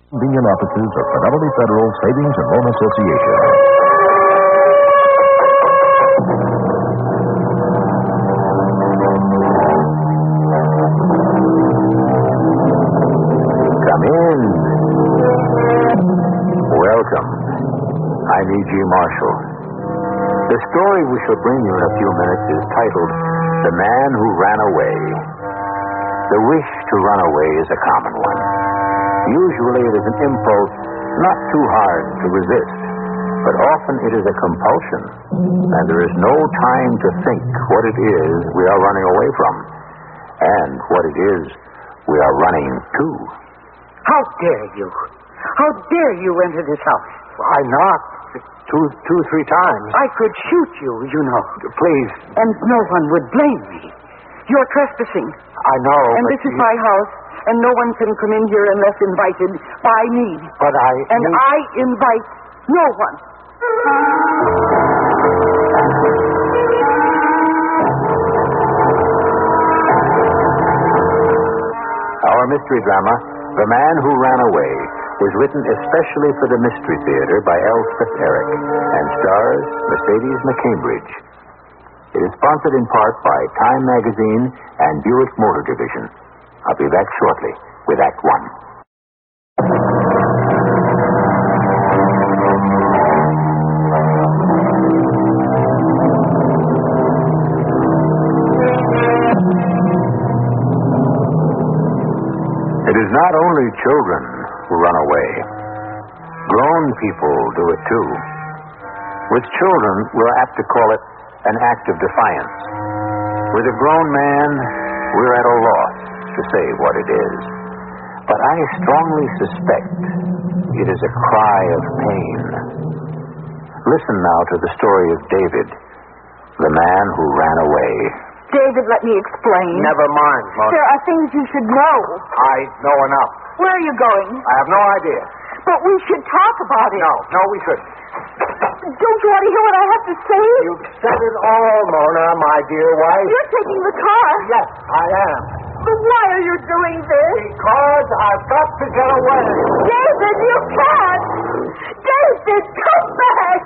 Convenient offices of Fidelity Federal Savings and Loan Association. Come in. Welcome. I'm E.G. Marshall. The story we shall bring you in a few minutes is titled The Man Who Ran Away. The wish to run away is a common one. Usually it is an impulse not too hard to resist, but often it is a compulsion, and there is no time to think what it is we are running away from, and what it is we are running to. How dare you? How dare you enter this house? I knocked two, 3 times. I could shoot you, you know. Please. And no one would blame me. You're trespassing. I know. And this is my house, and no one can come in here unless invited by me. But I invite no one. Our mystery drama, The Man Who Ran Away, was written especially for the Mystery Theater by Elspeth Eric and stars Mercedes McCambridge. It is sponsored in part by Time Magazine and Buick Motor Division. I'll be back shortly with Act One. It is not only children who run away. Grown people do it too. With children, we're apt to call it an act of defiance. With a grown man, we're at a loss to say what it is. But I strongly suspect it is a cry of pain. Listen now to the story of David, the man who ran away. David, let me explain. Never mind, Mona. There are things you should know. I know enough. Where are you going? I have no idea. But we should talk about it. No, we shouldn't. Don't you want to hear what I have to say? You've said it all, Mona, my dear wife. You're taking the car. Yes, I am. But why are you doing this? Because I've got to get away. David, you can't. David, come back.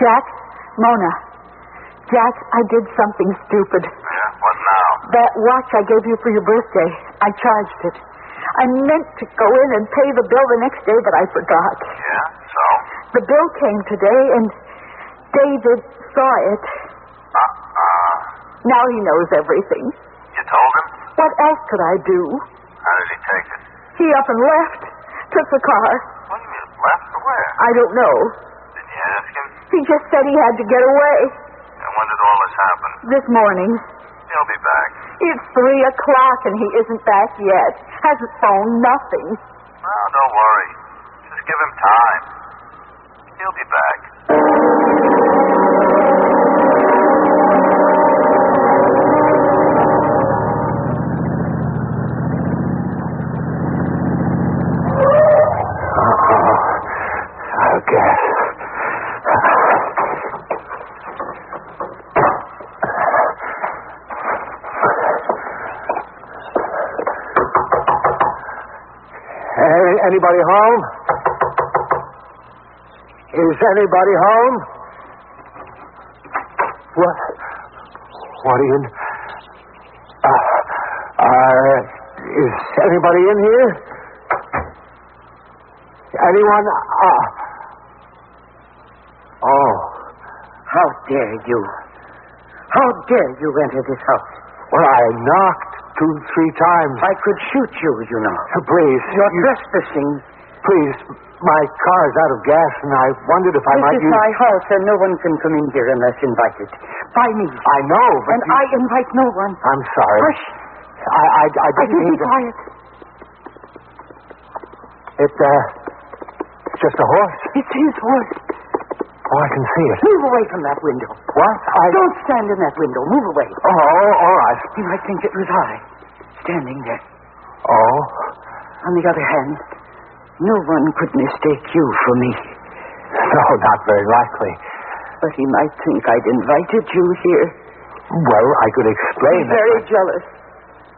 Jack, Mona. Jack, I did something stupid. Yeah? What now? That watch I gave you for your birthday, I charged it. I meant to go in and pay the bill the next day, but I forgot. Yeah? So? The bill came today, and David saw it. Now he knows everything. You told him? What else could I do? How did he take it? He up and left. Took the car. What do you mean, left or where? I don't know. Did you ask him? He just said he had to get away. And when did all this happen? This morning. He'll be back. It's 3:00 and he isn't back yet. Hasn't phoned, nothing. Well, don't worry. Just give him time. He'll be back. Anybody home? Is anybody home? What are you... is anybody in here? Anyone? Oh. How dare you? How dare you enter this house? Well, I knocked 2-3 times. I could shoot you, you know. Please. You're trespassing. Please, my car's out of gas, and I wondered if I might This is my house, and no one can come in here unless invited. By me. I know, but... And I invite no one. I'm sorry. Hush. I didn't mean be to... quiet. It's just a horse. It's his horse. Oh, I can see it. Move away from that window. What? Don't stand in that window. Move away. Oh, all right. He might think it was I, standing there. Oh? On the other hand, No one could mistake you for me. No, not very likely. But he might think I'd invited you here. Well, I could explain He's very jealous,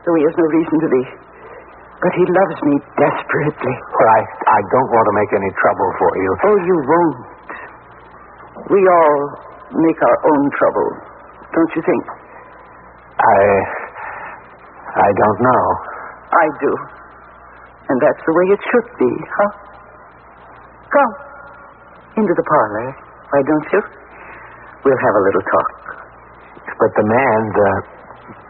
though he has no reason to be. But he loves me desperately. Well, I don't want to make any trouble for you. Oh, you won't. We all make our own trouble, don't you think? I don't know. I do. And that's the way it should be, huh? Come into the parlor, why don't you? We'll have a little talk. But the man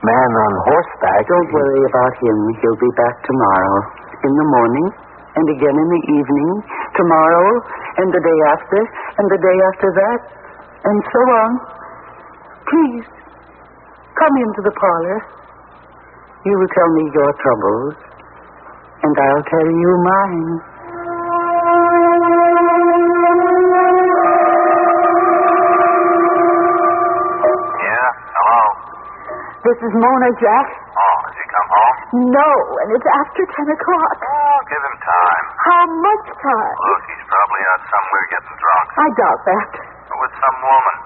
on horseback... Don't worry about him. He'll be back tomorrow. In the morning, and again in the evening, tomorrow, and the day after, and the day after that, and so on. Please, come into the parlor. You will tell me your troubles, and I'll tell you mine. Yeah? Hello? This is Mona, Jack. Oh, has he come home? No, and it's after 10 o'clock. Oh, give him time. How much time? Look, he's probably out somewhere getting drunk. I doubt that. With some woman.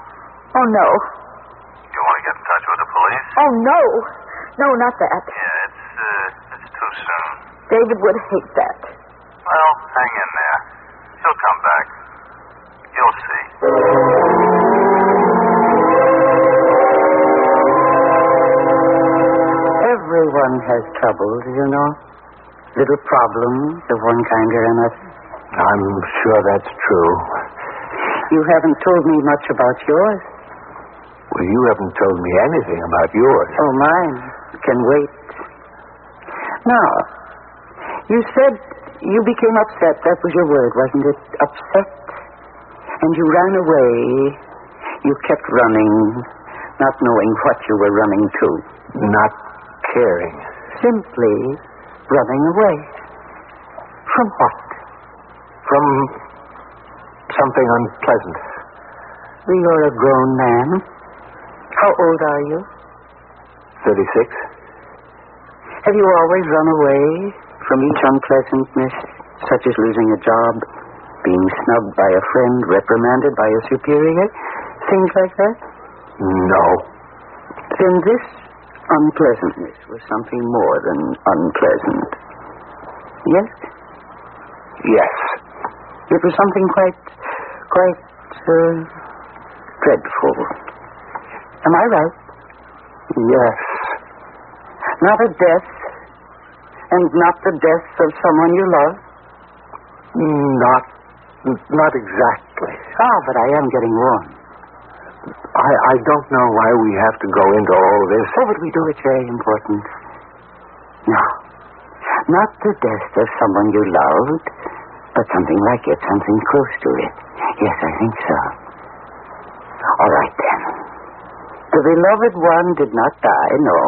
Oh, no. You want to get in touch with the police? Oh, no. No, not that. Yeah, it's too soon. David would hate that. Well, hang in there. He'll come back. You'll see. Everyone has troubles, you know. Little problems of one kind or another. I'm sure that's true. You haven't told me much about yours. Well, you haven't told me anything about yours. Oh, mine can wait. Now, you said you became upset. That was your word, wasn't it? Upset? And you ran away. You kept running, not knowing what you were running to. Not caring. Simply running away. From what? From something unpleasant. You're a grown man. How old are you? 36. Have you always run away from each unpleasantness, such as losing a job, being snubbed by a friend, reprimanded by a superior, things like that? No. Then this unpleasantness was something more than unpleasant. Yes? Yes. It was something quite dreadful. Am I right? Yes. Not a death, and not the death of someone you love? Not exactly. But I am getting warm. I don't know why we have to go into all this. Oh, but we do. It's very important. No. Not the death of someone you loved, but something like it, something close to it. Yes, I think so. All right, then. The beloved one did not die, no.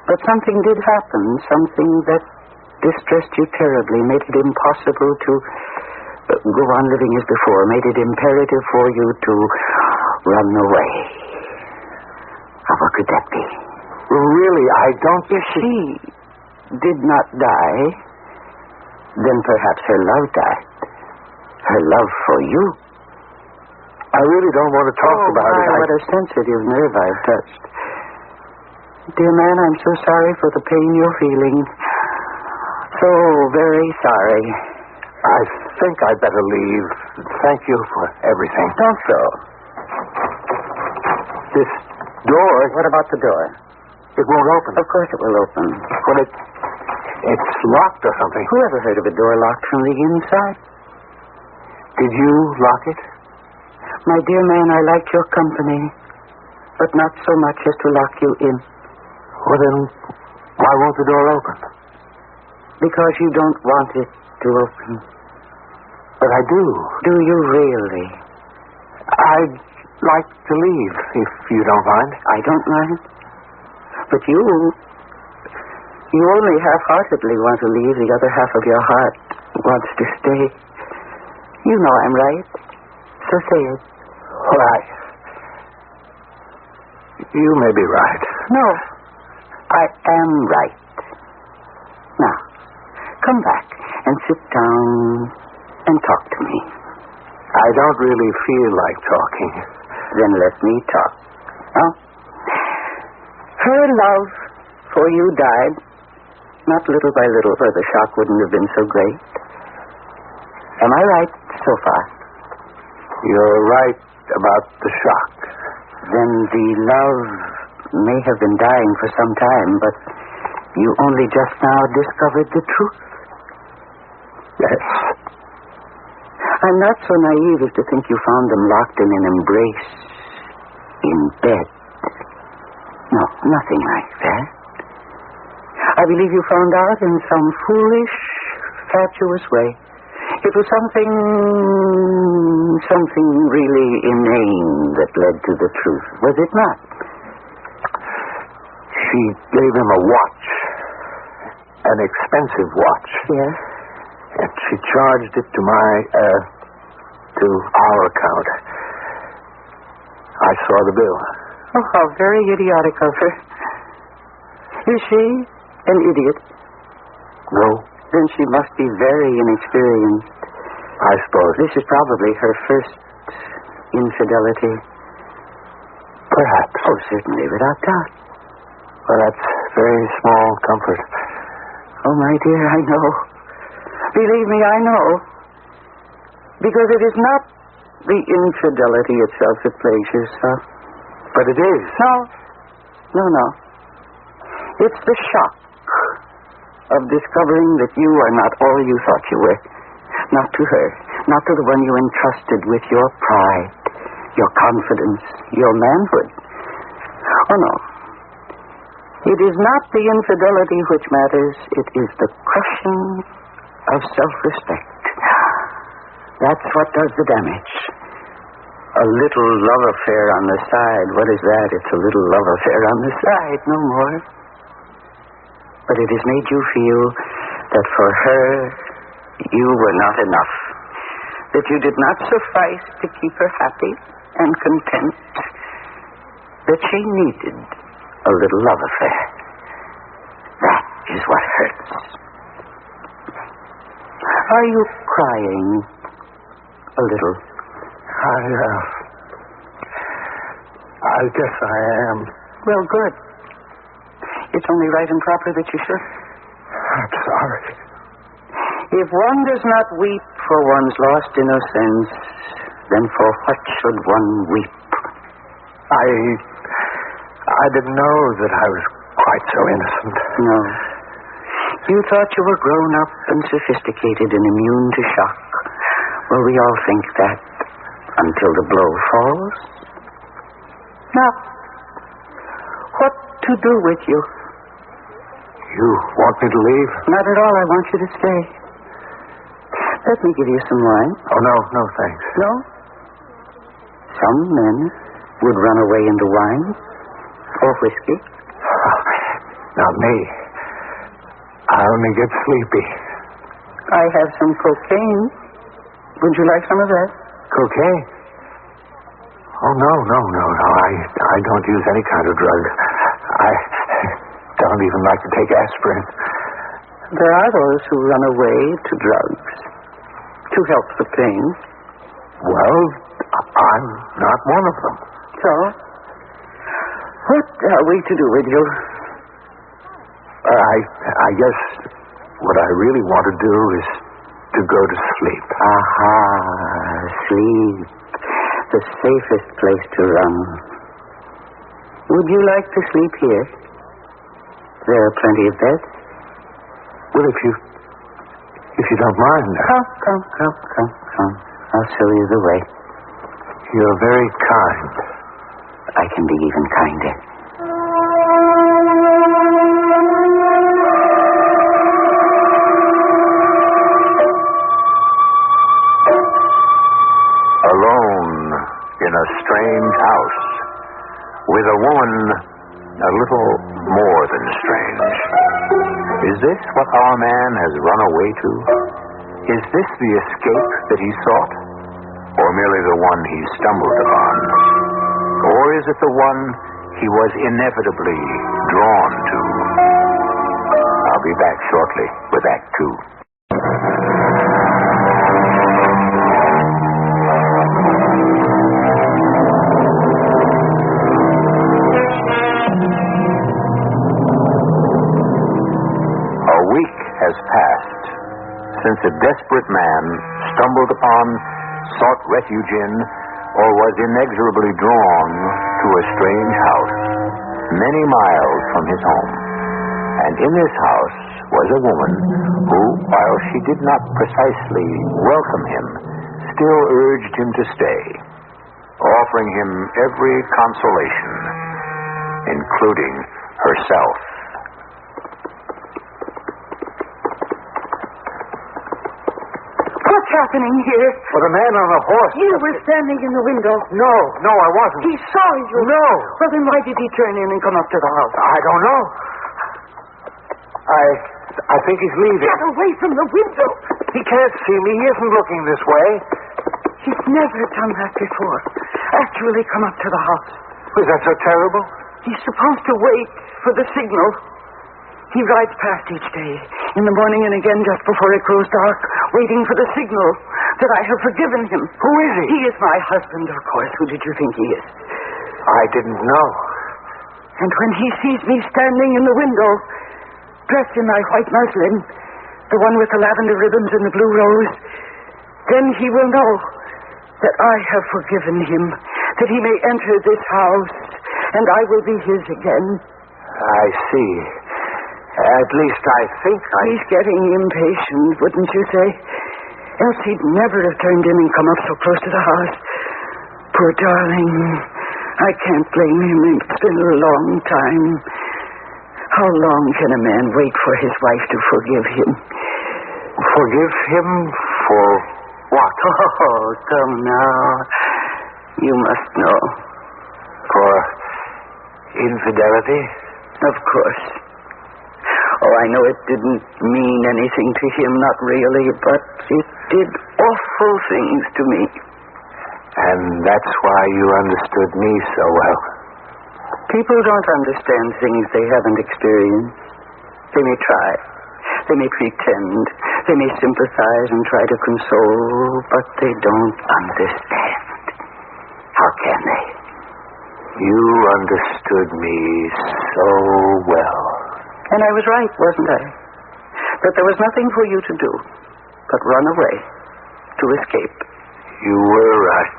But something did happen, something that distressed you terribly, made it impossible to go on living as before, made it imperative for you to run away. What could that be? Really, I don't... If she did not die, then perhaps her love died. Her love for you. I really don't want to talk about it. What a sensitive nerve I've touched. Dear man, I'm so sorry for the pain you're feeling. So very sorry. I think I'd better leave. Thank you for everything. Don't go. This door... What about the door? It won't open. Of course it will open. Well, it's locked or something. Who ever heard of a door locked from the inside? Did you lock it? My dear man, I like your company, but not so much as to lock you in. Well, then, why won't the door open? Because you don't want it to open. But I do. Do you really? I'd like to leave, if you don't mind. I don't mind. But you only half-heartedly want to leave. The other half of your heart wants to stay. You know I'm right. So say it. Right. You may be right. No, I am right. Now, come back and sit down and talk to me. I don't really feel like talking. Then let me talk. Huh? Her love for you died, not little by little, or the shock wouldn't have been so great. Am I right so far? You're right about the shock. Then the love may have been dying for some time, but you only just now discovered the truth. Yes. I'm not so naive as to think you found them locked in an embrace in bed. No, nothing like that. I believe you found out in some foolish, fatuous way. It was something really inane that led to the truth, was it not? She gave him a watch. An expensive watch. Yes? And she charged it to our account. I saw the bill. Oh, how very idiotic of her. Is she an idiot? No, Then she must be very inexperienced. I suppose. This is probably her first infidelity. Perhaps. Oh, certainly, without doubt. Well, that's very small comfort. Oh, my dear, I know. Believe me, I know. Because it is not the infidelity itself that plagues you, so. But it is. No. It's the shock of discovering that you are not all you thought you were. Not to her. Not to the one you entrusted with your pride, your confidence, your manhood. Oh, no. It is not the infidelity which matters. It is the crushing of self-respect. That's what does the damage. A little love affair on the side. What is that? It's a little love affair on the side, no more. But it has made you feel that for her, you were not enough. That you did not suffice to keep her happy and content. That she needed a little love affair. That is what hurts. Are you crying a little? I guess I am. Well, good. It's only right and proper that you should. I'm sorry. If one does not weep for one's lost innocence, then for what should one weep? I didn't know that I was quite so innocent. No. You thought you were grown up and sophisticated and immune to shock. Well, we all think that until the blow falls. Now, what to do with you? You want me to leave? Not at all. I want you to stay. Let me give you some wine. Oh, no, thanks. No? Some men would run away into wine or whiskey. Not me. I only get sleepy. I have some cocaine. Would you like some of that? Cocaine? Oh, no. I don't use any kind of drug. I don't even like to take aspirin. There are those who run away to drugs to help the pain. Well, I'm not one of them. So, what are we to do with you? I guess what I really want to do is to go to sleep. Aha, sleep. The safest place to run. Would you like to sleep here? There are plenty of beds. Well, if you don't mind. Come. I'll show you the way. You're very kind. I can be even kinder. Alone in a strange house with a woman a little more than strange. Is this what our man has run away to? Is this the escape that he sought? Or merely the one he stumbled upon? Or is it the one he was inevitably drawn to? I'll be back shortly with Act 2. week has passed since a desperate man stumbled upon, sought refuge in, or was inexorably drawn to a strange house many miles from his home. And in this house was a woman who, while she did not precisely welcome him, still urged him to stay, offering him every consolation, including herself. What's happening here? For the man on the horse. You were standing in the window. No, I wasn't. He saw you. No. Well, then why did he turn in and come up to the house? I don't know. I think he's leaving. Get away from the window. He can't see me. He isn't looking this way. He's never done that before. Actually come up to the house. Was that so terrible? He's supposed to wait for the signal. He rides past each day, in the morning and again just before it grows dark, waiting for the signal that I have forgiven him. Who is he? He is my husband, of course. Who did you think he is? I didn't know. And when he sees me standing in the window, dressed in my white muslin, the one with the lavender ribbons and the blue rose, then he will know that I have forgiven him, that he may enter this house, and I will be his again. I see. At least I think He's getting impatient, wouldn't you say? Else he'd never have turned in and come up so close to the house. Poor darling. I can't blame him. It's been a long time. How long can a man wait for his wife to forgive him? Forgive him for what? Oh, come now. You must know. For infidelity? Of course. Oh, I know it didn't mean anything to him, not really, but it did awful things to me. And that's why you understood me so well. People don't understand things they haven't experienced. They may try. They may pretend. They may sympathize and try to console, but they don't understand. How can they? You understood me so well. And I was right, wasn't I? That there was nothing for you to do but run away, to escape. You were right.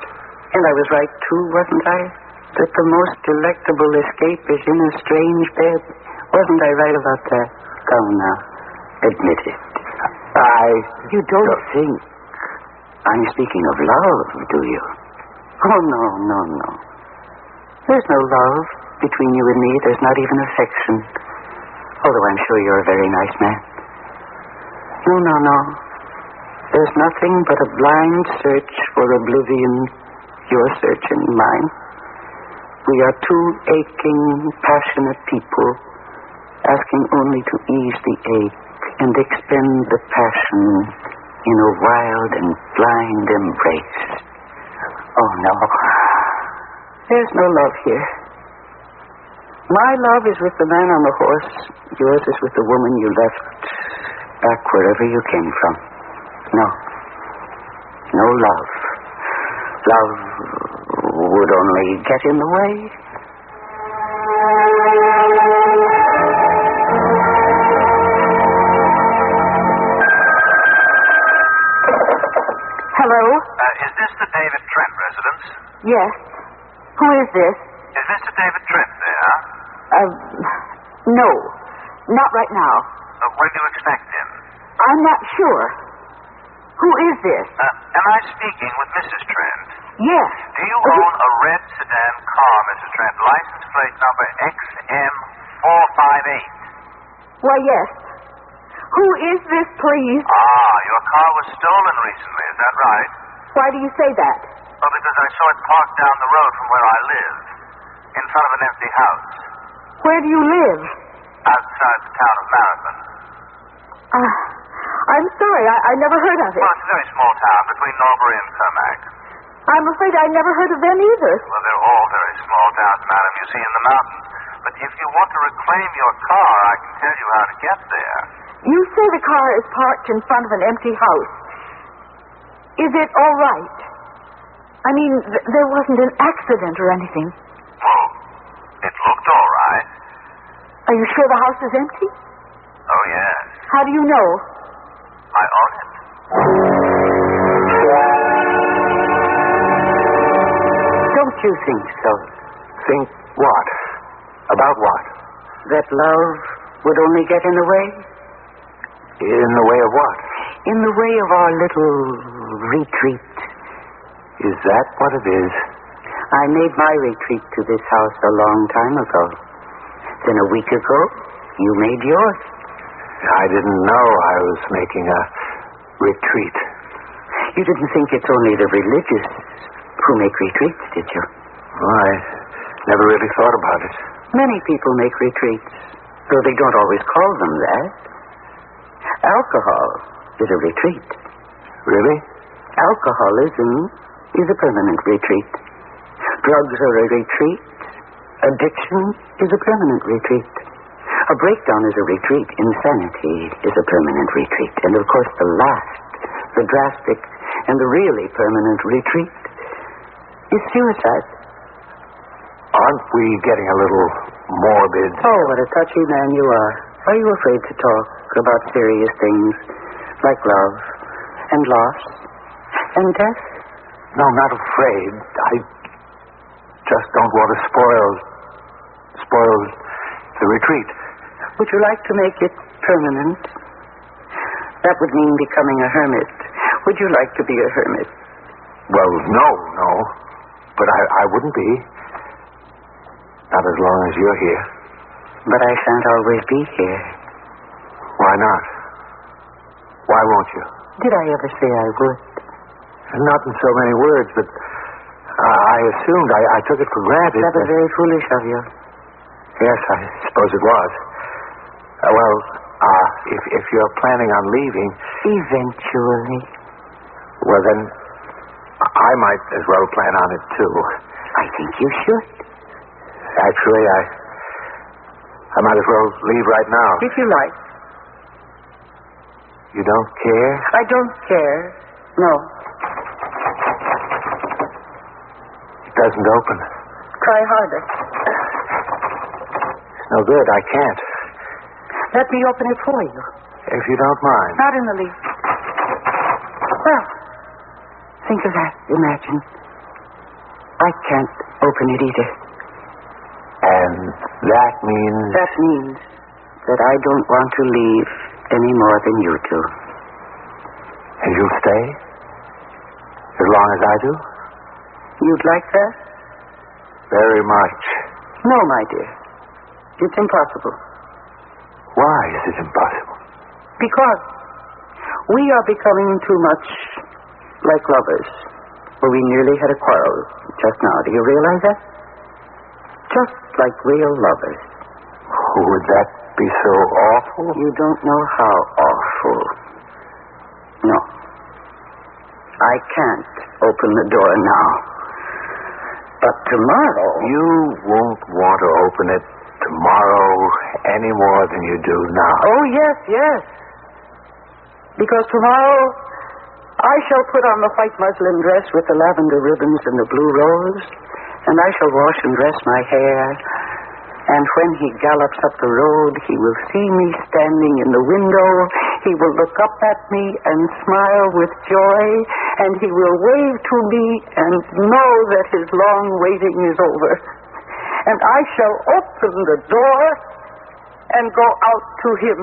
And I was right, too, wasn't I? That the most delectable escape is in a strange bed. Wasn't I right about that? Come now, admit it. You don't think I'm speaking of love, do you? Oh, no. There's no love between you and me. There's not even affection. Although I'm sure you're a very nice man. No. There's nothing but a blind search for oblivion, your search and mine. We are two aching, passionate people, asking only to ease the ache and expend the passion in a wild and blind embrace. Oh, no. There's no love here. My love is with the man on the horse. Yours is with the woman you left back wherever you came from. No love. Love would only get in the way. Hello? Is this the David Trent residence? Yes. Who is this? Is Mr. David Trent there? No. Not right now. When do you expect him? I'm not sure. Who is this? Am I speaking with Mrs. Trent? Yes. Do you own a red sedan car, Mrs. Trent? License plate number XM458. Why, yes. Who is this, please? Your car was stolen recently, is that right? Why do you say that? Well, because I saw it parked down the road from where I live, in front of an empty house. Where do you live? Outside the town of Marathon. I'm sorry. I never heard of it. Well, it's a very small town between Norbury and Kermack. I'm afraid I never heard of them either. Well, they're all very small towns, madam, you see, in the mountains. But if you want to reclaim your car, I can tell you how to get there. You say the car is parked in front of an empty house. Is it all right? I mean, there wasn't an accident or anything. Well, it looked all right. Are you sure the house is empty? Oh, yes. How do you know? I own it. Don't you think so? Think what? About what? That love would only get in the way? In the way of what? In the way of our little retreat. Is that what it is? I made my retreat to this house a long time ago. Then a week ago, you made yours. I didn't know I was making a retreat. You didn't think it's only the religious who make retreats, did you? Well, I never really thought about it. Many people make retreats, though they don't always call them that. Alcohol is a retreat. Really? Alcoholism is a permanent retreat. Drugs are a retreat. Addiction is a permanent retreat. A breakdown is a retreat. Insanity is a permanent retreat. And of course the last, the drastic, and the really permanent retreat is suicide. Aren't we getting a little morbid? Oh, what a touchy man you are. Are you afraid to talk about serious things like love and loss and death? No, I'm not afraid. I just don't want to spoil the retreat. Would you like to make it permanent? That would mean becoming a hermit. Would you like to be a hermit? Well, no. But I wouldn't be. Not as long as you're here. But I shan't always be here. Why not? Why won't you? Did I ever say I would? Not in so many words, but I assumed, I took it for granted. That was very foolish of you. Yes, I suppose it was. If you're planning on leaving... Eventually. Well, then, I might as well plan on it, too. I think you should. Actually, I might as well leave right now. If you like. You don't care? I don't care. No. It doesn't open. Try harder. No good, I can't. Let me open it for you. If you don't mind. Not in the least. Well, think of that. Imagine. I can't open it either. And that means... That means that I don't want to leave any more than you do. And you'll stay? As long as I do? You'd like that? Very much. No, my dear. It's impossible. Why is it impossible? Because we are becoming too much like lovers. Well, we nearly had a quarrel just now. Do you realize that? Just like real lovers. Would that be so awful? You don't know how awful. No. I can't open the door now. But tomorrow... You won't want to open it tomorrow any more than you do now. Oh, yes. Because tomorrow I shall put on the white muslin dress with the lavender ribbons and the blue rose, and I shall wash and dress my hair, and when he gallops up the road, he will see me standing in the window, he will look up at me and smile with joy, and he will wave to me and know that his long waiting is over. And I shall open the door and go out to him.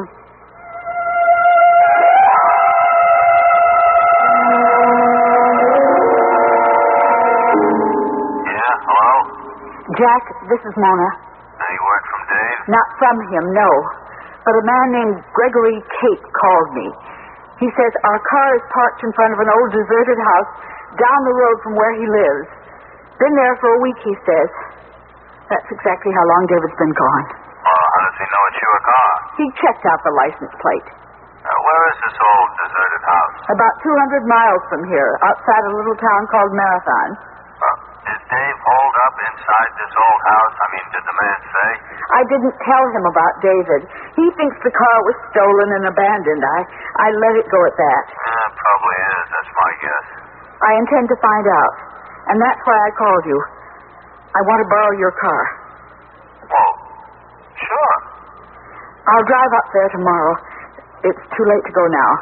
Yeah, hello? Jack, this is Mona. Any word from Dave? Not from him, no. But a man named Gregory Cape called me. He says our car is parked in front of an old deserted house down the road from where he lives. Been there for a week, he says. That's exactly how long David's been gone. How does he know it's your car? He checked out the license plate. Where is this old deserted house? About 200 miles from here, outside a little town called Marathon. Is Dave holed up inside this old house? I mean, did the man say? I didn't tell him about David. He thinks the car was stolen and abandoned. I let it go at that. Probably is. That's my guess. I intend to find out. And that's why I called you. I want to borrow your car. Well, sure. I'll drive up there tomorrow. it's too late to go now.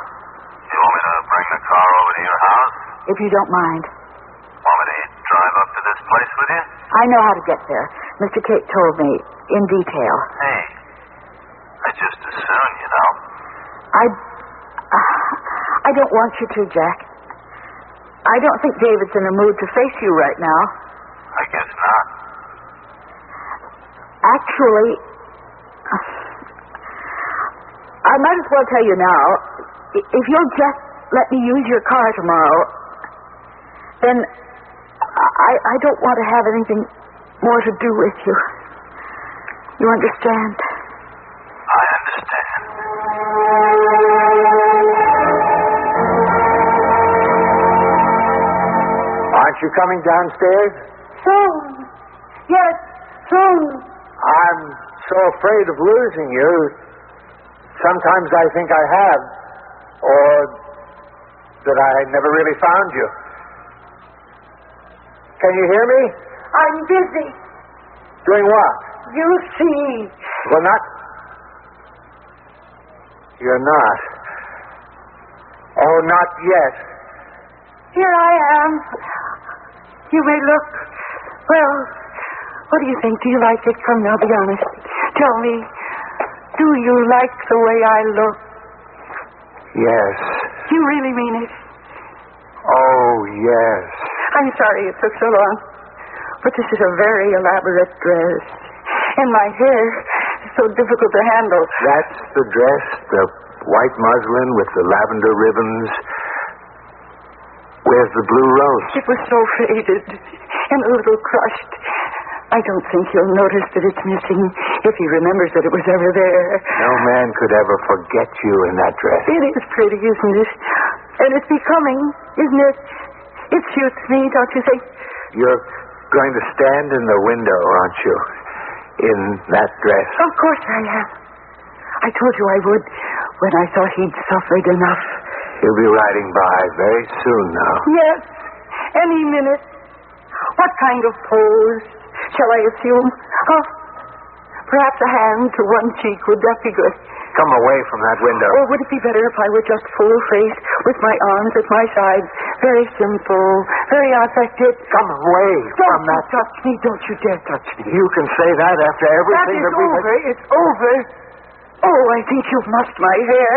You want me to bring the car over to your house? If you don't mind. Want me to drive up to this place with you? I know how to get there. Mr. Kate told me in detail. Hey, I just as soon, you know. I don't want you to, Jack. I don't think David's in a mood to face you right now. I guess not. Actually, I might as well tell you now, if you'll just let me use your car tomorrow, then I don't want to have anything more to do with you. You understand? I understand. Aren't you coming downstairs? Soon. Yes, soon. I'm so afraid of losing you. Sometimes I think I have, or that I never really found you. Can you hear me? I'm busy. Doing what? You see. Well, not... You're not. Oh, not yet. Here I am. You may look... Well, what do you think? Do you like it? Come now, be honest. Tell me, do you like the way I look? Yes. You really mean it? Oh, yes. I'm sorry it took so long. But this is a very elaborate dress. And my hair is so difficult to handle. That's the dress, the white muslin with the lavender ribbons. Where's the blue rose? It was so faded and a little crushed. I don't think he'll notice that it's missing if he remembers that it was ever there. No man could ever forget you in that dress. It is pretty, isn't it? And it's becoming, isn't it? It suits me, don't you think? You're going to stand in the window, aren't you? In that dress. Of course I am. I told you I would when I thought he'd suffered enough. He'll be riding by very soon now. Yes, any minute. What kind of pose shall I assume? Oh, perhaps a hand to one cheek. Would that be good? Come away from that window. Or would it be better if I were just full face with my arms at my sides? Very simple, very unaffected. Come away from that. Don't touch me. Don't you dare touch me. You can say that after everything That is we've... over. It's over. Oh, I think you've mussed my hair.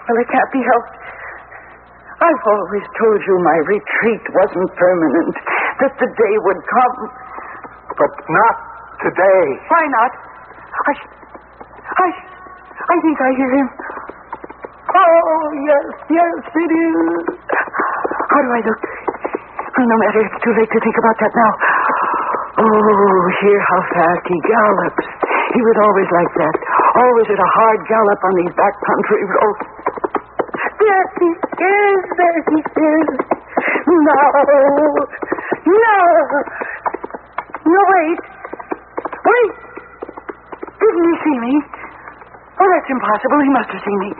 Well, it can't be helped. I've always told you my retreat wasn't permanent, that the day would come. But not today. Why not? I think I hear him. Oh, yes, it is. How do I look? Oh, no matter, it's too late to think about that now. Oh, hear how fast he gallops. He was always like that, always at a hard gallop on these back country roads. There he is. No. No, wait. Didn't he see me? Oh, that's impossible. He must have seen me.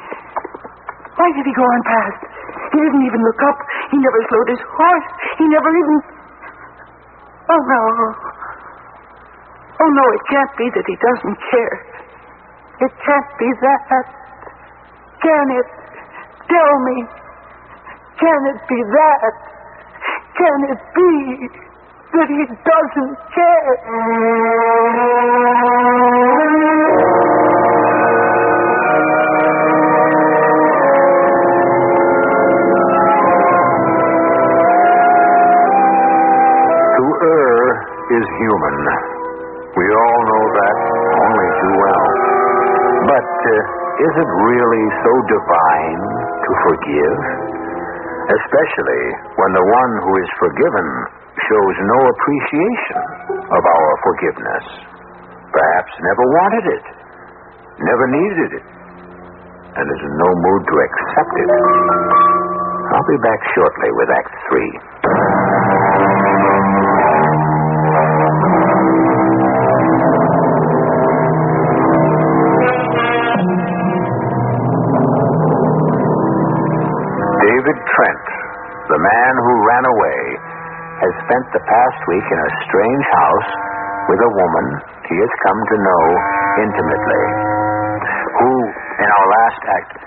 Why did he go on past? He didn't even look up. He never slowed his horse. He never even... Oh, no. Oh, no, it can't be that he doesn't care. It can't be that. Can it? Tell me. Can it be that? Can it be that he doesn't care? To err is human. We all know that only too well. But is it really so divine to forgive? Especially when the one who is forgiven shows no appreciation of our forgiveness. Perhaps never wanted it, never needed it, and is in no mood to accept it. I'll be back shortly with Act 3. David Trent, the man who ran away, has spent the past week in a strange house with a woman he has come to know intimately. who, in our last act,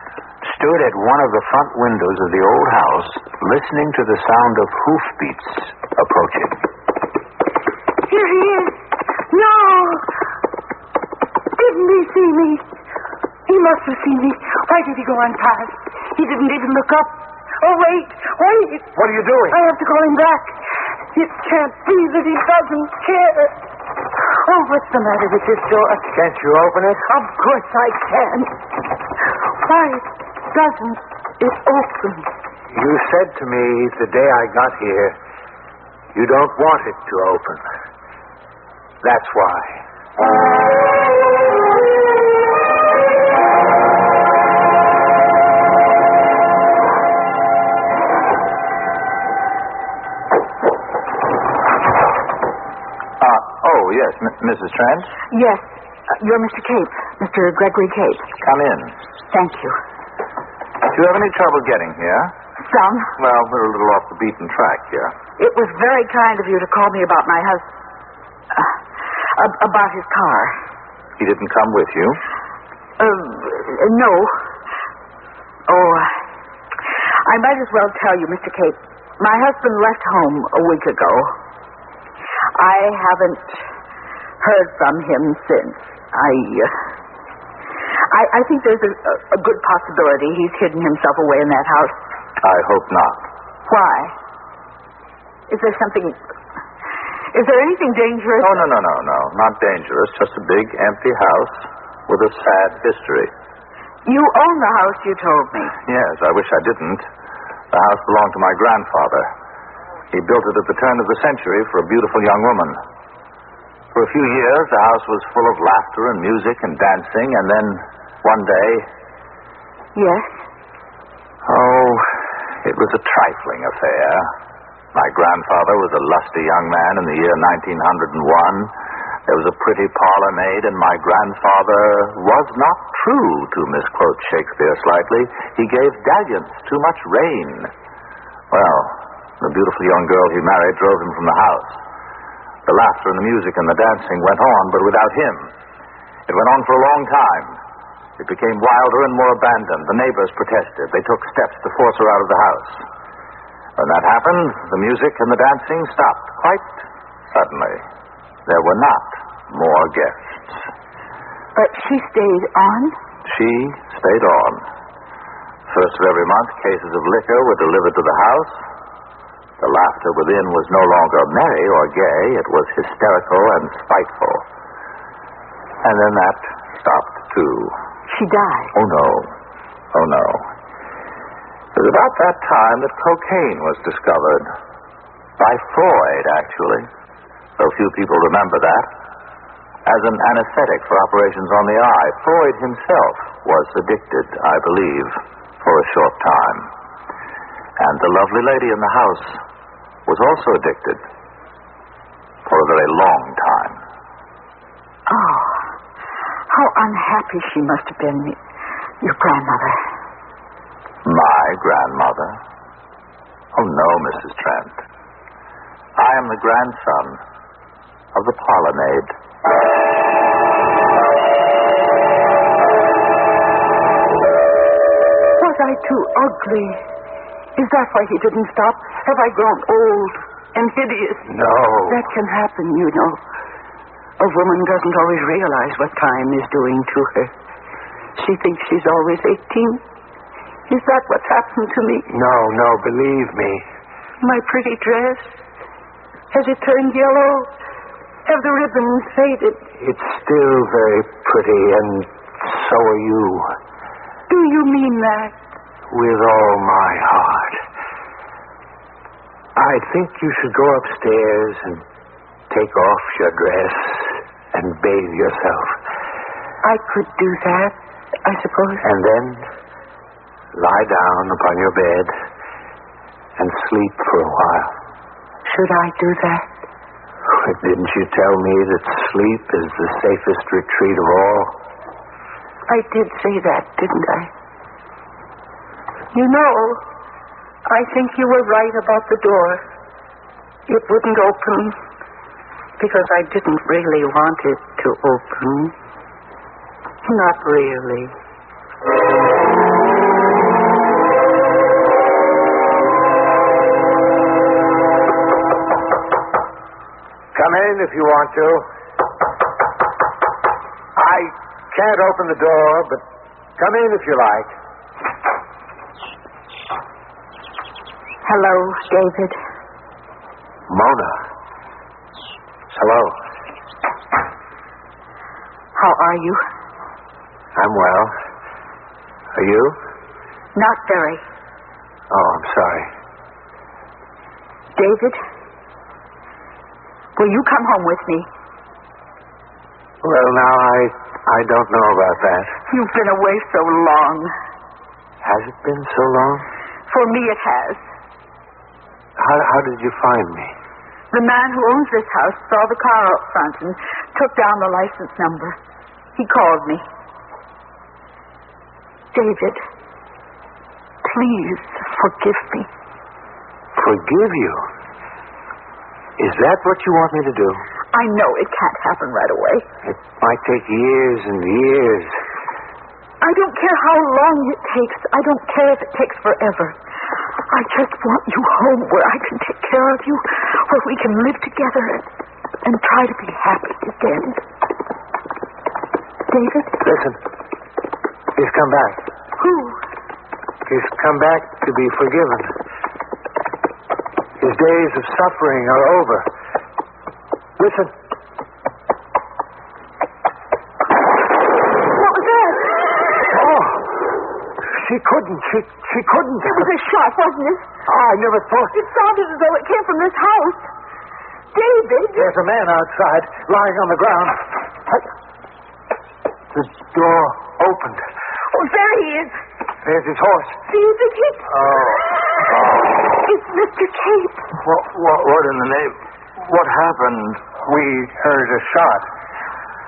stood at one of the front windows of the old house, listening to the sound of hoofbeats approaching. Here he is. No! Didn't he see me? He must have seen me. Why did he go on past? He didn't even look up. Oh, wait. What are you doing? I have to call him back. It can't be that he doesn't care. Oh, what's the matter with this door? Can't you open it? Of course I can. Why doesn't it open? You said to me the day I got here, you don't want it to open. That's why. Yes, Mrs. Trent? Yes. You're Mr. Cape. Mr. Gregory Cape. Come in. Thank you. Do you have any trouble getting here? Some. Well, we're a little off the beaten track here. It was very kind of you to call me about my husband. About his car. He didn't come with you? No. Oh, I might as well tell you, Mr. Cape. My husband left home a week ago. I haven't heard from him since. I think there's a good possibility he's hidden himself away in that house. I hope not. Why? Is there anything dangerous? Oh, no. Not dangerous. Just a big, empty house with a sad history. You own the house, you told me. Yes, I wish I didn't. The house belonged to my grandfather. He built it at the turn of the century for a beautiful young woman. For a few years, the house was full of laughter and music and dancing, and then one day... Yes? Oh, it was a trifling affair. My grandfather was a lusty young man in the year 1901. There was a pretty parlor maid, and my grandfather was not true, to misquote Shakespeare slightly. He gave dalliance too much rain. Well, the beautiful young girl he married drove him from the house. The laughter and the music and the dancing went on, but without him. It went on for a long time. It became wilder and more abandoned. The neighbors protested. They took steps to force her out of the house. When that happened, the music and the dancing stopped quite suddenly. There were not more guests. But she stayed on? She stayed on. First of every month, cases of liquor were delivered to the house. The laughter within was no longer merry or gay. It was hysterical and spiteful. And then that stopped, too. She died? Oh, no. It was about that time that cocaine was discovered. By Freud, actually. Though few people remember that. As an anesthetic for operations on the eye. Freud himself was addicted, I believe, for a short time. And the lovely lady in the house was also addicted for a very long time. Oh, how unhappy she must have been, your grandmother. My grandmother? Oh, no, Mrs. Trent. I am the grandson of the parlor maid. Was I too ugly? Is that why he didn't stop? Have I grown old and hideous? No. That can happen, you know. A woman doesn't always realize what time is doing to her. She thinks she's always 18. Is that what's happened to me? No, believe me. My pretty dress? Has it turned yellow? Have the ribbons faded? It's still very pretty, and so are you. Do you mean that? With all my heart. I think you should go upstairs and take off your dress and bathe yourself. I could do that, I suppose. And then lie down upon your bed and sleep for a while. Should I do that? Didn't you tell me that sleep is the safest retreat of all? I did say that, didn't I? You know, I think you were right about the door. It wouldn't open because I didn't really want it to open. Not really. Come in if you want to. I can't open the door, but come in if you like. Hello, David. Mona. Hello. How are you? I'm well. Are you? Not very. Oh, I'm sorry. David, will you come home with me? Well, now, I don't know about that. You've been away so long. Has it been so long? For me, it has. How did you find me? The man who owns this house saw the car out front and took down the license number. He called me. David, please forgive me. Forgive you? Is that what you want me to do? I know it can't happen right away. It might take years and years. I don't care how long it takes. I don't care if it takes forever. I just want you home where I can take care of you, where we can live together and try to be happy again. David? Listen. He's come back. Who? He's come back to be forgiven. His days of suffering are over. Listen. What was that? Oh, she couldn't. She couldn't. It was a shot, wasn't it? Oh, I never thought. It sounded as though it came from this house. David! There's a man outside, lying on the ground. The door opened. Oh, there he is. There's his horse. David, it's Mr. Cape. What in the name? What happened? We heard a shot.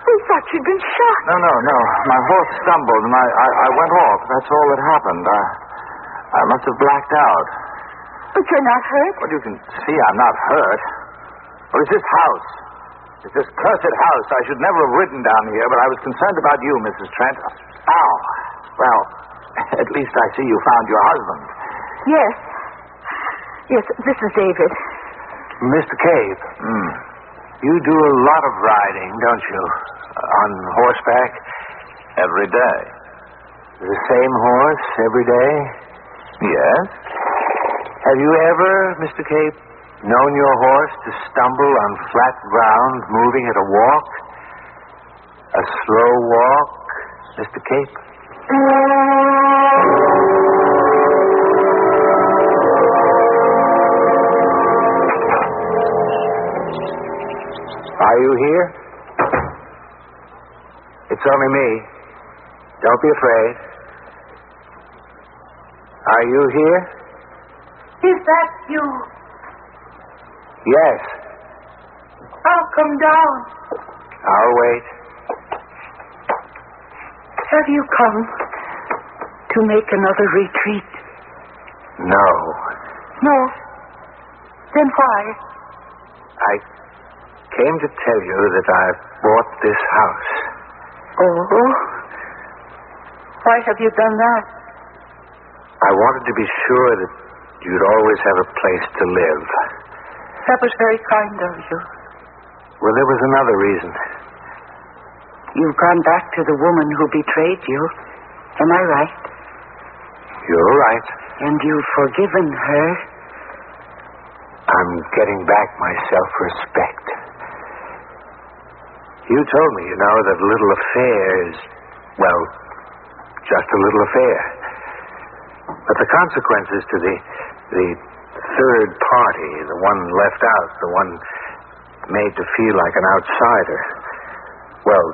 We thought you'd been shot. No. My horse stumbled and I went off. That's all that happened. I must have blacked out. But you're not hurt? Well, you can see I'm not hurt. Well, it's this house. It's this cursed house. I should never have ridden down here, but I was concerned about you, Mrs. Trent. Ow. Well, at least I see you found your husband. Yes. Yes, this is David. Mr. Cape. You do a lot of riding, don't you? On horseback? Every day. The same horse every day? Yes? Have you ever, Mr. Cape, known your horse to stumble on flat ground, moving at a walk? A slow walk, Mr. Cape? Are you here? It's only me. Don't be afraid. Are you here? Is that you? Yes. I'll come down. I'll wait. Have you come to make another retreat? No. No. Then why? I came to tell you that I've bought this house. Oh? Why have you done that? I wanted to be sure that you'd always have a place to live. That was very kind of you. Well, there was another reason. You've gone back to the woman who betrayed you. Am I right? You're right. And you've forgiven her. I'm getting back my self-respect. You told me, that a little affair is, well, just a little affair. But the consequences to the third party, the one left out, the one made to feel like an outsider, well,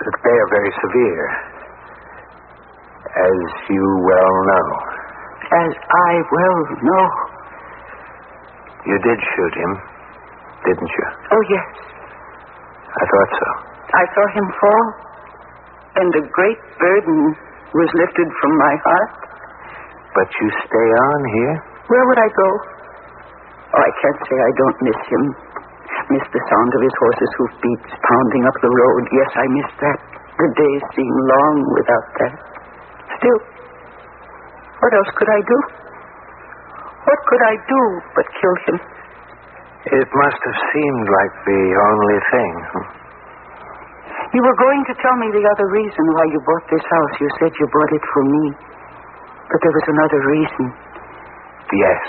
they are very severe, as you well know. As I well know. You did shoot him, didn't you? Oh, yes. I thought so. I saw him fall, and a great burden was lifted from my heart. But you stay on here? Where would I go? Oh, I can't say I don't miss him. Miss the sound of his horse's hoofbeats pounding up the road. Yes, I miss that. The days seem long without that. Still, what else could I do? What could I do but kill him? It must have seemed like the only thing. You were going to tell me the other reason why you bought this house. You said you bought it for me. But there was another reason. Yes.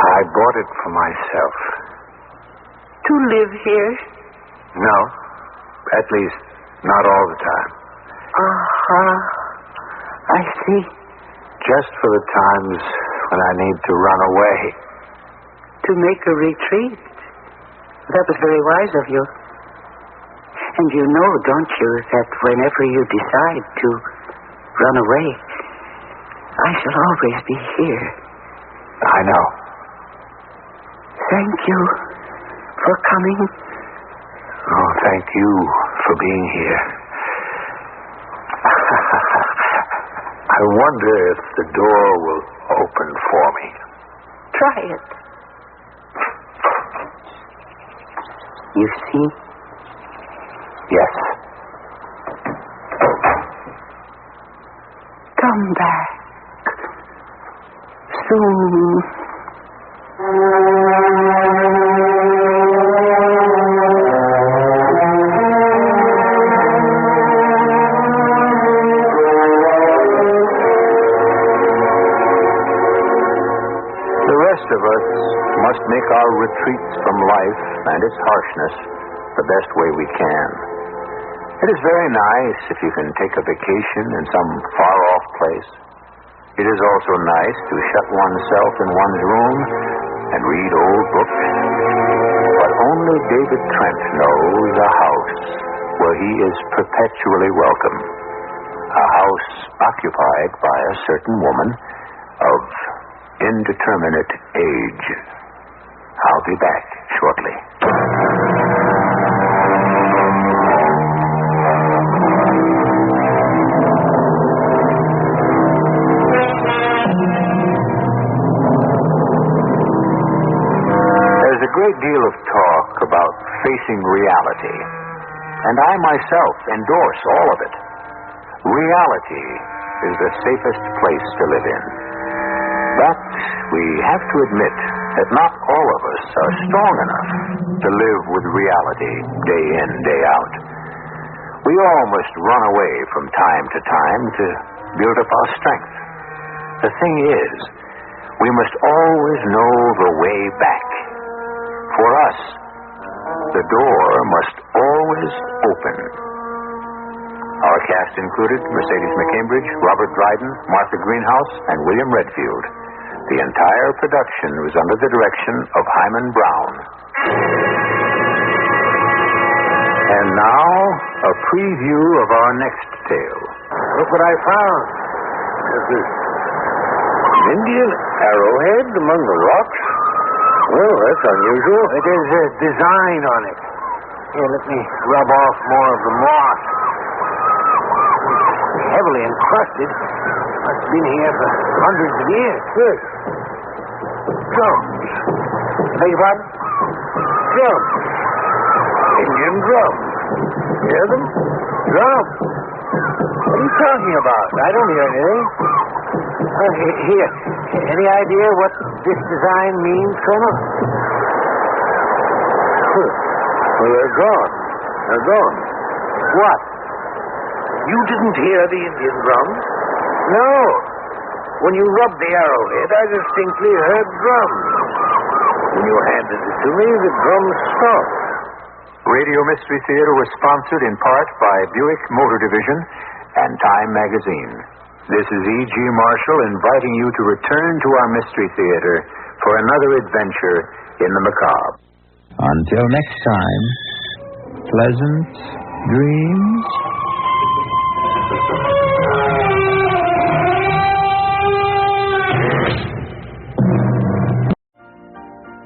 I bought it for myself. To live here? No. At least, not all the time. I see. Just for the times when I need to run away. To make a retreat? That was very wise of you. And you know, don't you, that whenever you decide to run away, I shall always be here. I know. Thank you for coming. Oh, thank you for being here. I wonder if the door will open for me. Try it. You see? Yes. Come back. Soon. The rest of us must make our retreats from life and its harshness the best way we can. It is very nice if you can take a vacation in some far-off place. It is also nice to shut oneself in one's room and read old books. But only David Trent knows a house where he is perpetually welcome. A house occupied by a certain woman of indeterminate age. I'll be back shortly. There's a great deal of talk about facing reality, and I myself endorse all of it. Reality is the safest place to live in. But we have to admit that not all of us are strong enough to live with reality day in, day out. We all must run away from time to time to build up our strength. The thing is, we must always know the way back. For us, the door must always open. Our cast included Mercedes McCambridge, Robert Dryden, Martha Greenhouse, and William Redfield. The entire production was under the direction of Hyman Brown. And now, a preview of our next tale. Look what I found. There's this Indian arrowhead among the rocks. Well, that's unusual. There's a design on it. Here, let me rub off more of the moss. It's heavily encrusted. Must have been here for hundreds of years. Good. Drums. Beg your pardon? Drums. Indian drums. Hear them? Drums. What are you talking about? I don't hear anything. Here. Any idea what this design means, Colonel? Well, they're gone. They're gone. What? You didn't hear the Indian drums? No. When you rubbed the arrowhead, I distinctly heard drums. When you handed it to me, the drums stopped. Radio Mystery Theater was sponsored in part by Buick Motor Division and Time Magazine. This is E.G. Marshall inviting you to return to our Mystery Theater for another adventure in the macabre. Until next time, pleasant dreams.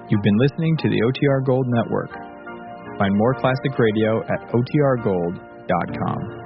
You've been listening to the OTR Gold Network. Find more classic radio at otrgold.com.